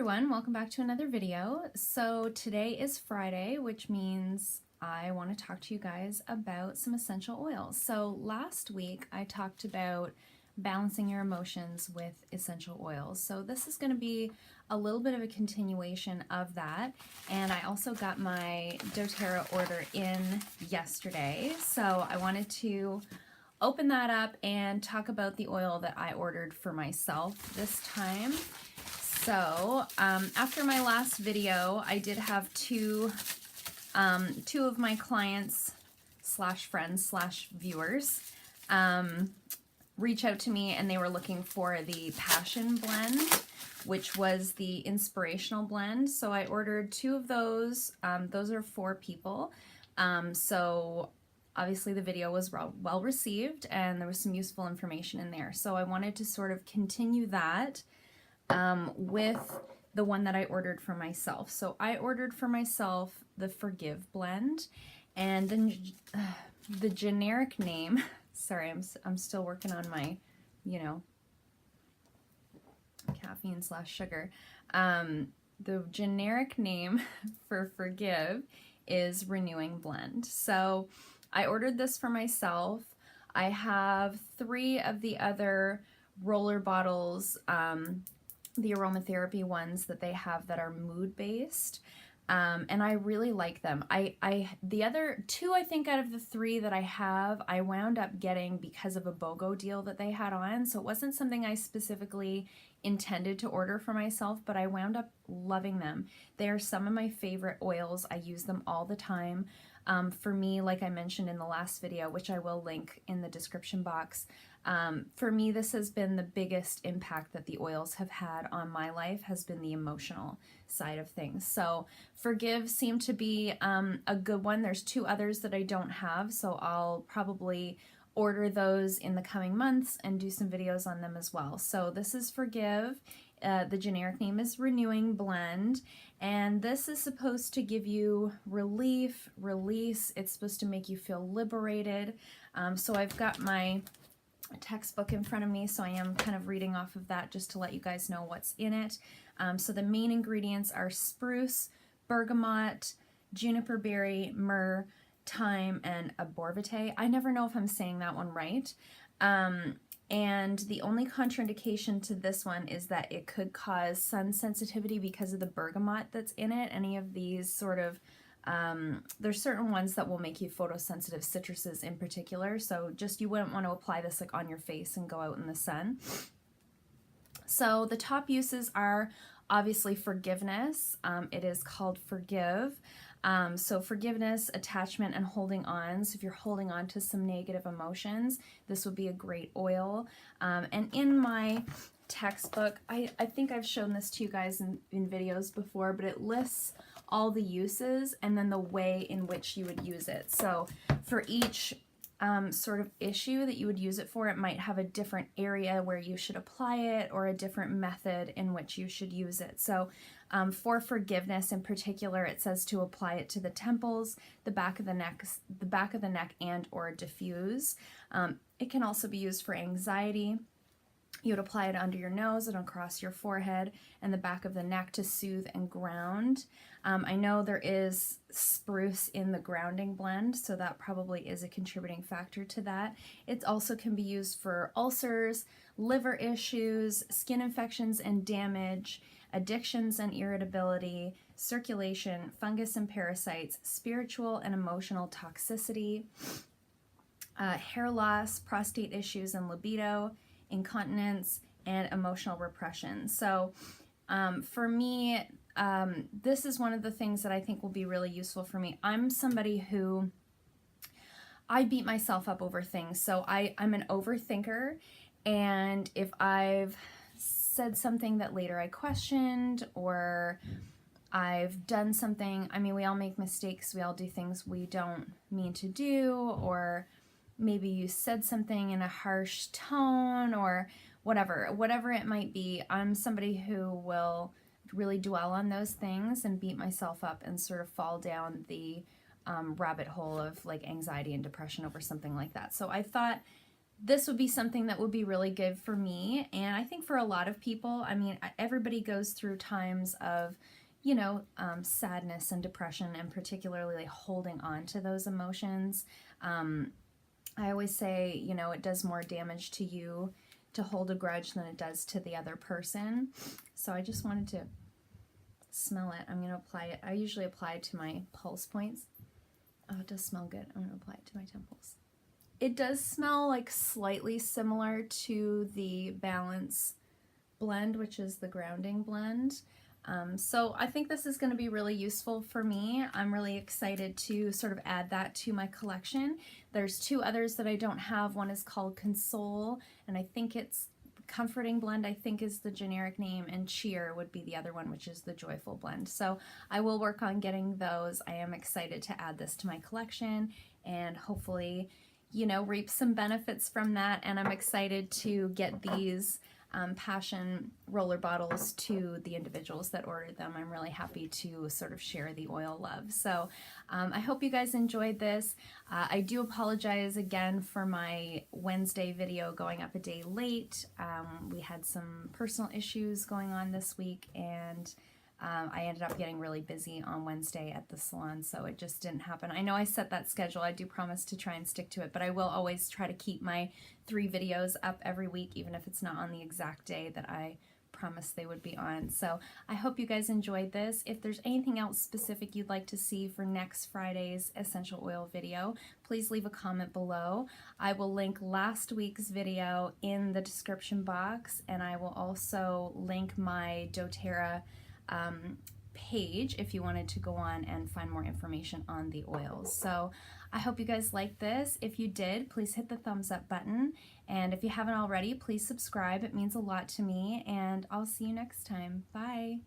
everyone, welcome back to another video. So today is Friday, which means I want to talk to you guys about some essential oils. So last week I talked about balancing your emotions with essential oils. So this is going to be a little bit of a continuation of that. And I also got my doTERRA order in yesterday. So I wanted to open that up and talk about the oil that I ordered for myself this time. So after my last video, I did have two of my clients slash friends slash viewers reach out to me, and they were looking for the Passion blend, which was the inspirational blend. So I ordered two of those. Those are for people. So obviously the video was well received, and there was some useful information in there. So I wanted to sort of continue that with the one that I ordered for myself. So I ordered for myself the Forgive blend, and then the generic name, sorry, I'm still working on my, caffeine slash sugar. The generic name for Forgive is Renewing Blend. So I ordered this for myself. I have 3 of the other roller bottles, the aromatherapy ones that they have that are mood based, and I really like them. The other 2, I think, out of the 3 that I have, I wound up getting because of a BOGO deal that they had on. So it wasn't something I specifically intended to order for myself, but I wound up loving them. They are some of my favorite oils. I use them all the time. For me, like I mentioned in the last video, which I will link in the description box, for me, this has been the biggest impact that the oils have had on my life, has been the emotional side of things. So Forgive seemed to be a good one. There's 2 others that I don't have, so I'll probably order those in the coming months and do some videos on them as well. So this is Forgive. The generic name is Renewing Blend, and this is supposed to give you relief, release. It's supposed to make you feel liberated. So I've got my textbook in front of me, so I am kind of reading off of that just to let you guys know what's in it. So the main ingredients are spruce, bergamot, juniper berry, myrrh, thyme, and arborvitae. I never know if I'm saying that one right. And the only contraindication to this one is that it could cause sun sensitivity because of the bergamot that's in it. Any of these sort of, there's certain ones that will make you photosensitive, citruses in particular. So just, you wouldn't want to apply this like on your face and go out in the sun. So the top uses are obviously forgiveness. It is called Forgive. So forgiveness, attachment, and holding on. So if you're holding on to some negative emotions, this would be a great oil. And in my textbook, I think I've shown this to you guys in videos before, but it lists all the uses and then the way in which you would use it. So for each sort of issue that you would use it for, it might have a different area where you should apply it, or a different method in which you should use it. So for forgiveness in particular, it says to apply it to the temples, the back of the neck, and or diffuse. It can also be used for anxiety. You would apply it under your nose and across your forehead and the back of the neck to soothe and ground. I know there is spruce in the grounding blend, so that probably is a contributing factor to that. It also can be used for ulcers, liver issues, skin infections and damage, addictions and irritability, circulation, fungus and parasites, spiritual and emotional toxicity, hair loss, prostate issues and libido, incontinence, and emotional repression. So for me, this is one of the things that I think will be really useful for me. I'm somebody who, I beat myself up over things. So I'm an overthinker, and if I've said something that later I questioned, or I've done something, I mean, we all make mistakes, we all do things we don't mean to do, or maybe you said something in a harsh tone, or whatever it might be. I'm somebody who will really dwell on those things and beat myself up and sort of fall down the rabbit hole of like anxiety and depression over something like that. So I thought this would be something that would be really good for me, and I think for a lot of people. I mean, everybody goes through times of, sadness and depression, and particularly like holding on to those emotions. I always say, it does more damage to you to hold a grudge than it does to the other person. So I just wanted to smell it. I'm going to apply it. I usually apply it to my pulse points. Oh, it does smell good. I'm going to apply it to my temples. It does smell like slightly similar to the Balance blend, which is the grounding blend. So I think this is going to be really useful for me. I'm really excited to sort of add that to my collection. There's two others that I don't have. One is called Console, and I think it's Comforting Blend, I think is the generic name, and Cheer would be the other one, which is the Joyful Blend. So I will work on getting those. I am excited to add this to my collection and hopefully, reap some benefits from that. And I'm excited to get these passion roller bottles to the individuals that ordered them. I'm really happy to sort of share the oil love. So I hope you guys enjoyed this. I do apologize again for my Wednesday video going up a day late. We had some personal issues going on this week, and I ended up getting really busy on Wednesday at the salon, so it just didn't happen. I know I set that schedule. I do promise to try and stick to it, but I will always try to keep my 3 videos up every week, even if it's not on the exact day that I promised they would be on. So I hope you guys enjoyed this. If there's anything else specific you'd like to see for next Friday's essential oil video, please leave a comment below. I will link last week's video in the description box, and I will also link my doTERRA page if you wanted to go on and find more information on the oils. So I hope you guys liked this. If you did, please hit the thumbs up button, and if you haven't already, please subscribe. It means a lot to me, and I'll see you next time. Bye.